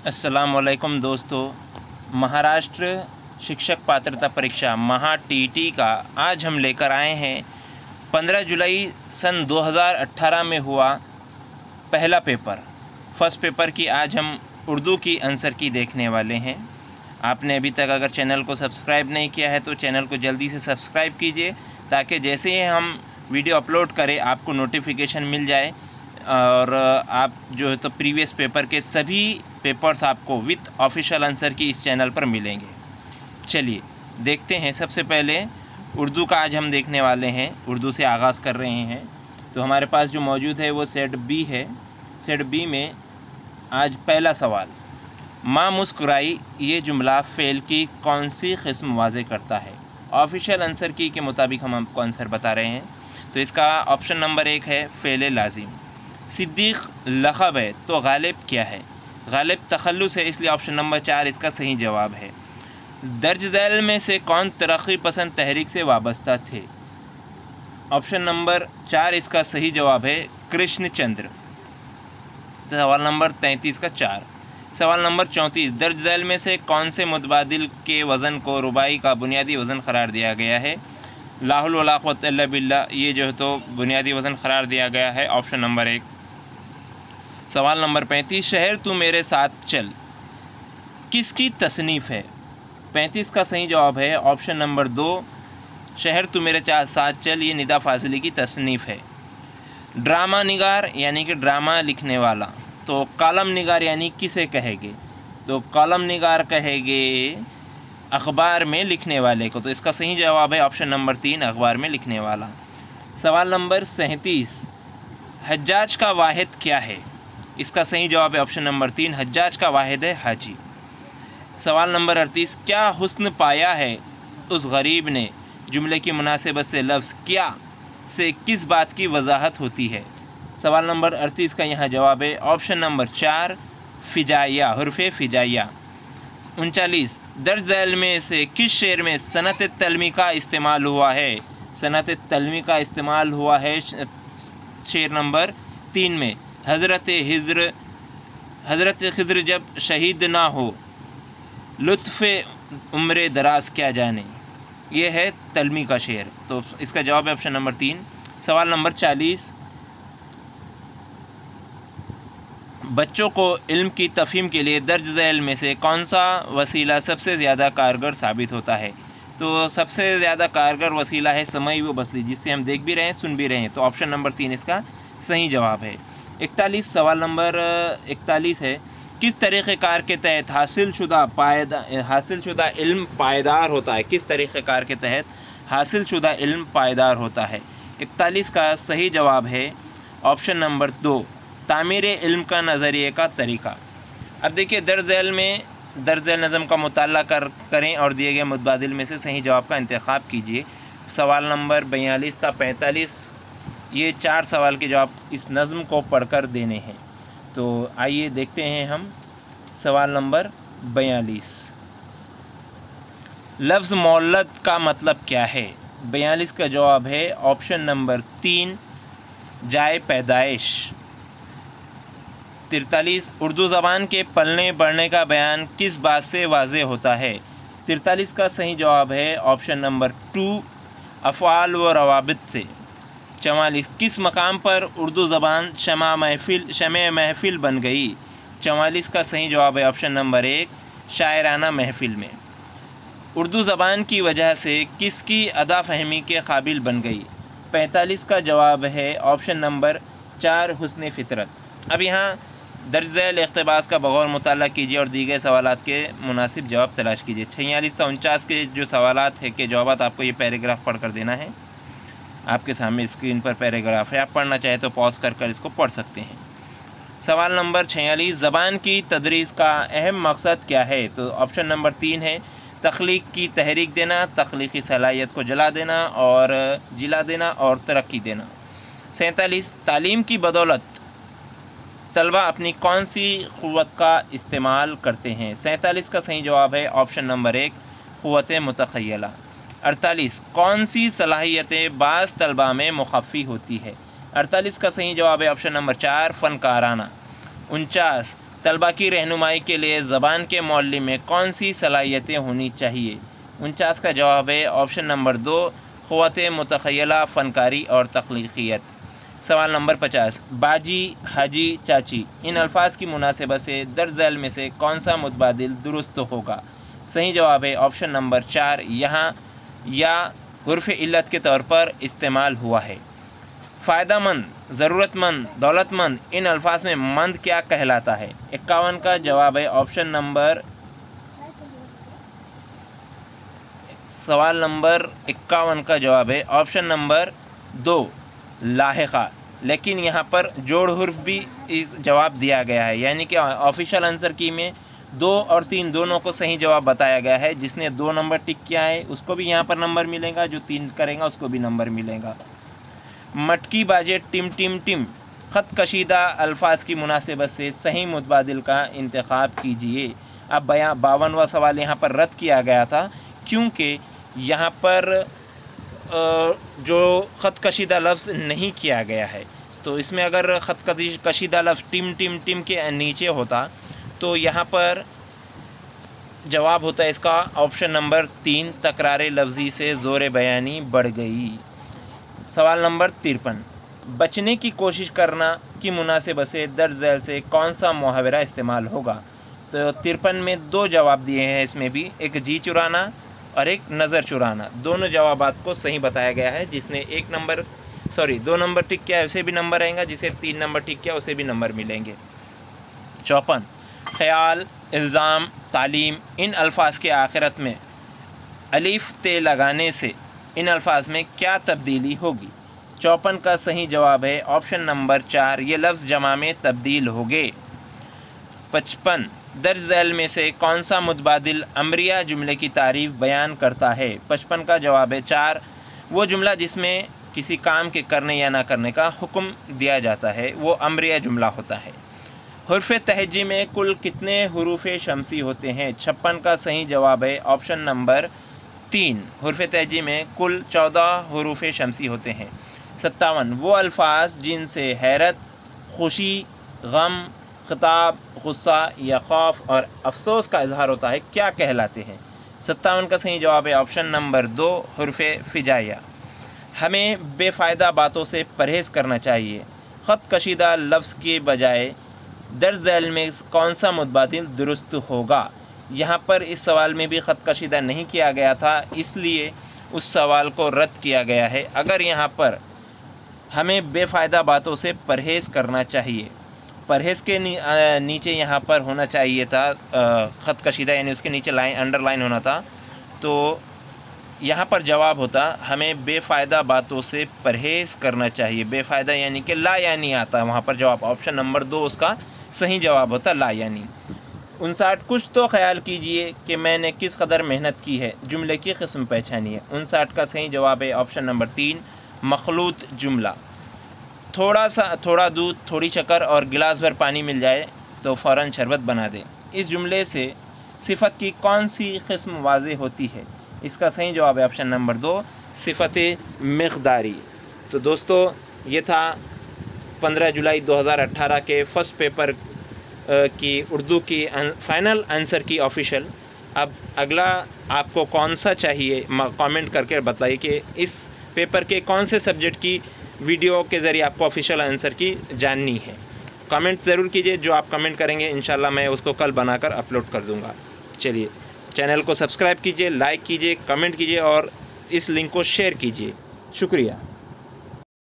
अस्सलामुअलैकुम दोस्तों, महाराष्ट्र शिक्षक पात्रता परीक्षा महा टीटी का आज हम लेकर आए हैं 15 जुलाई सन 2018 में हुआ पहला पेपर। फर्स्ट पेपर की आज हम उर्दू की आंसर की देखने वाले हैं। आपने अभी तक अगर चैनल को सब्सक्राइब नहीं किया है तो चैनल को जल्दी से सब्सक्राइब कीजिए ताकि जैसे ही हम वीडियो अपलोड करें आपको नोटिफिकेशन मिल जाए और आप जो है तो प्रीवियस पेपर के सभी पेपर्स आपको विथ ऑफिशियल आंसर की इस चैनल पर मिलेंगे। चलिए देखते हैं। सबसे पहले उर्दू का आज हम देखने वाले हैं, उर्दू से आगाज़ कर रहे हैं। तो हमारे पास जो मौजूद है वो सेट बी है। सेट बी में आज पहला सवाल, माँ मुस्कुराई ये जुमला फ़ेल की कौन सी किस्म वाज़े करता है। ऑफिशियल आंसर की के मुताबिक हम आपको आंसर बता रहे हैं। तो इसका ऑप्शन नंबर 1 है फ़ेल लाजिम। सिद्दीक़ लक़ब है तो गालिब क्या है। गालिब तखल्लुस है, इसलिए ऑप्शन नंबर 4 इसका सही जवाब है। दर्ज झैल में से कौन तरक्की पसंद तहरीक से वाबस्ता थे। ऑप्शन नंबर 4 इसका सही जवाब है कृष्ण चंद्र। सवाल नंबर 33 का 4। सवाल नंबर 34, दर्ज झैल में से कौन से मुतबादिल के वज़न को रुबाई का बुनियादी वज़न करार दिया गया है। ला हौल वला कुव्वता इल्ला बिल्लाह, ये जो है तो बुनियादी वज़न करार दिया गया है, ऑप्शन नंबर 1। सवाल नंबर 35, शहर तू मेरे साथ चल किसकी तसनीफ़ है। 35 का सही जवाब है ऑप्शन नंबर 2, शहर तू मेरे साथ चल, ये निदा फाजिली की तसनीफ़ है। ड्रामा निगार यानी कि ड्रामा लिखने वाला, तो कॉलम निगार यानी किसे कहेंगे। तो कॉलम निगार कहेंगे अखबार में लिखने वाले को। तो इसका सही जवाब है ऑप्शन नंबर 3, अखबार में लिखने वाला। सवाल नंबर 37, हज्जाज का वाहिद क्या है। इसका सही जवाब है ऑप्शन नंबर 3, हज्जाज का वाहिद है हाजी। सवाल नंबर 38, क्या हुस्न पाया है उस गरीब ने, जुमले की मुनासिबत से लफ्ज़ क्या से किस बात की वजाहत होती है। सवाल नंबर 38 का यहाँ जवाब है ऑप्शन नंबर 4, फ़िजाइया, हुर्फ़े फ़िजाइया। 39, दर्ज झैल में से किस शेर में सनत तलमी का इस्तेमाल हुआ है। सनत तलमी का इस्तेमाल हुआ है शेर नंबर 3 में। हज़रत खिज़्र जब शहीद ना हो लुत्फ़ उम्र दराज क्या जाने, ये है तलमी का शेर। तो इसका जवाब है ऑप्शन नंबर 3। सवाल नंबर 40, बच्चों को इल्म की तफ़हीम के लिए दर्ज झैल में से कौन सा वसीला सबसे ज़्यादा कारगर साबित होता है। तो सबसे ज़्यादा कारगर वसीला है समाई व बसरी, जिससे हम देख भी रहे हैं सुन भी रहे हैं। तो ऑप्शन नंबर 3 इसका सही जवाब है। 41, सवाल नंबर 41 है, किस तरीक़ेकार के तहत हासिल शुदा इल्म पायदार होता है। किस तरीक़ेकार के तहत हासिल शुदा इल्म पायदार होता है। 41 का सही जवाब है ऑप्शन नंबर 2, तामीर इल्म का नज़रिए का तरीक़ा। अब देखिए, दर्ज झैल में दर्ज झैल नज़म का मुताला करें और दिए गए मुतबादिल में से सही जवाब का इंतखाब कीजिए। सवाल नंबर 42 था 45, ये 4 सवाल के जवाब इस नज़म को पढ़कर देने हैं। तो आइए देखते हैं हम। सवाल नंबर 42, लफ्ज़ मौलद का मतलब क्या है। 42 का जवाब है ऑप्शन नंबर 3, जाए पैदाइश। 43, उर्दू ज़बान के पलने बढ़ने का बयान किस बात से वाज़े होता है। 43 का सही जवाब है ऑप्शन नंबर 2, अफ़आल व रवाबित से। 44, किस मकाम पर उर्दू ज़बान शमा महफ़िल बन गई। 44 का सही जवाब है ऑप्शन नंबर 1, शायराना महफ़िल में। उर्दू ज़बान की वजह से किसकी अदा फ़हमी के काबिल बन गई। 45 का जवाब है ऑप्शन नंबर 4, हुस्न फ़ितरत। अब यहाँ दर्ज झैल इक़्तिबास का बग़ौर मुताला कीजिए और दी गए सवालात के मुनासिब जवाब तलाश कीजिए। 46 था 49 के जो सवालात है के जवाब आपको ये पैराग्राफ पढ़ कर देना है। आपके सामने स्क्रीन पर पैराग्राफ है, आप पढ़ना चाहे तो पॉज कर इसको पढ़ सकते हैं। सवाल नंबर 46, ज़बान की तदरीस का अहम मकसद क्या है। तो ऑप्शन नंबर 3 है तख्लीक की तहरीक देना, तख्लीकी सलाहियत को जिला देना और तरक्की देना। 47, तालीम की बदौलत तलबा अपनी कौन सी क़ुव्वत का इस्तेमाल करते हैं। 47 का सही जवाब है ऑप्शन नंबर 1, क़ुव्वत मुतख़य्यला। 48, कौन सी सलाहियतें बाज़ तलबा में मुख़फ़्फ़ी होती है। 48 का सही जवाब है ऑप्शन नंबर 4, फ़नकाराना। 49, तलबा की रहनुमाई के लिए ज़बान के मौल्ली में कौन सी सलाहियतें होनी चाहिए? 49 का जवाब है ऑप्शन नंबर 2, क़ुव्वत मुतख़य्यला, फ़नकारी और तख्लीक़ियत। सवाल नंबर 50, बाजी, हाजी, चाची इन अल्फाज की मुनासिबत से दर्ज झैल में से कौन सा मुतबादिल दुरुस्त होगा? सही जवाब है ऑप्शन नंबर 4, यहाँ या हुर्फ़ इल्लत के तौर पर इस्तेमाल हुआ है। फ़ायदामंद, ज़रूरतमंद, दौलतमंद इन अल्फाज में मंद क्या कहलाता है? 51 का जवाब है ऑप्शन नंबर सवाल नंबर 51 का जवाब है ऑप्शन नंबर 2, लाहिक़ा। लेकिन यहाँ पर जोड़ हुर्फ भी इस जवाब दिया गया है, यानी कि ऑफिशियल आंसर की में 2 और 3 दोनों को सही जवाब बताया गया है। जिसने 2 नंबर टिक किया है उसको भी यहाँ पर नंबर मिलेगा, जो 3 करेगा उसको भी नंबर मिलेगा। मटकी बाजे टिम टिम टिम ख़त कशीदा अल्फाज की मुनासिबत से सही मुतबादिल का इंतखाब कीजिए। अब 52वां सवाल यहाँ पर रद्द किया गया था, क्योंकि यहाँ पर जो ख़त कशीदा लफ्ज़ नहीं किया गया है। तो इसमें अगर ख़त कशीदा लफ्ज़ टिम टिम टिम के नीचे होता तो यहाँ पर जवाब होता है इसका ऑप्शन नंबर 3, तकरार लफ्ज़ी से ज़ोर बयानी बढ़ गई। सवाल नंबर 53, बचने की कोशिश करना की मुनासिबत से दर्ज झैल से कौन सा मुहावरा इस्तेमाल होगा? तो 53 में 2 जवाब दिए हैं, इसमें भी एक जी चुराना और एक नज़र चुराना। दोनों जवाबात को सही बताया गया है। जिसने 2 नंबर टिक किया उसे भी नंबर आएगा, जिसे 3 नंबर टिक किया उसे भी नंबर मिलेंगे। 54, ख़याल, इल्ज़ाम, तालीम इन अल्फाज के आखिरत में अलिफ ते लगाने से इन अल्फाज में क्या तब्दीली होगी? 54 का सही जवाब है ऑप्शन नंबर 4, ये लफ्ज़ जमा में तब्दील होंगे। 55, दर्ज झैल में से कौन सा मुतबादिल अमरिया जुमले की तारीफ़ बयान करता है? 55 का जवाब है 4, वो जुमला जिसमें किसी काम के करने या ना करने का हुक्म दिया जाता है वो अमरिया जुमला होता है। हुर्फ़ तहजी में कुल कितने हुरूफ़ शमसी होते हैं? 56 का सही जवाब है ऑप्शन नंबर 3, हुर्फ़ तहजी में कुल 14 हुरूफ़ शमसी होते हैं। 57, वो अल्फाज जिनसे हैरत, खुशी, गम, ख़िताब, गुस्सा या खौफ और अफसोस का इजहार होता है क्या कहलाते हैं? 57 का सही जवाब है ऑप्शन नंबर 2, हुर्फ़ फिजाइया। हमें बेफ़ायदा बातों से परहेज़ करना चाहिए। ख़त कशीदा लफ्ज़ के बजाय दर्ज झैल में कौन सा मुतबादिल दुरुस्त होगा? यहाँ पर इस सवाल में भी ख़त कशीदा नहीं किया गया था, इसलिए उस सवाल को रद्द किया गया है। अगर यहाँ पर हमें बेफ़ायदा बातों से परहेज़ करना चाहिए, परहेज़ के नीचे यहाँ पर होना चाहिए था ख़त कशीदा, यानी उसके नीचे अंडरलाइन होना था, तो यहाँ पर जवाब होता हमें बेफ़ायदा बातों से परहेज़ करना चाहिए। बेफ़ायदा यानी कि ला यानी आता है वहाँ पर जवाब, ऑप्शन नंबर 2 उसका सही जवाब होता ला यानी। 59, कुछ तो ख्याल कीजिए कि मैंने किस कदर मेहनत की है, जुमले की किस्म पहचानिए। 59 का सही जवाब है ऑप्शन नंबर 3, मखलूत जुमला। थोड़ा दूध, थोड़ी शक्कर और गिलास भर पानी मिल जाए तो फ़ौरन शरबत बना दें। इस जुमले से सिफ़त की कौन सी किस्म वाज़ेह होती है? इसका सही जवाब है ऑप्शन नंबर 2, सिफ़त मिक़दारी। तो दोस्तों ये था 15 जुलाई 2018 के फ़र्स्ट पेपर की उर्दू की फ़ाइनल आंसर की ऑफिशियल। अब अगला आपको कौन सा चाहिए कमेंट करके बताइए कि इस पेपर के कौन से सब्जेक्ट की वीडियो के ज़रिए आपको ऑफिशियल आंसर की जाननी है। कमेंट ज़रूर कीजिए, जो आप कमेंट करेंगे इंशाल्लाह मैं उसको कल बनाकर अपलोड कर दूँगा। चलिए चैनल को सब्सक्राइब कीजिए, लाइक कीजिए, कमेंट कीजिए और इस लिंक को शेयर कीजिए। शुक्रिया।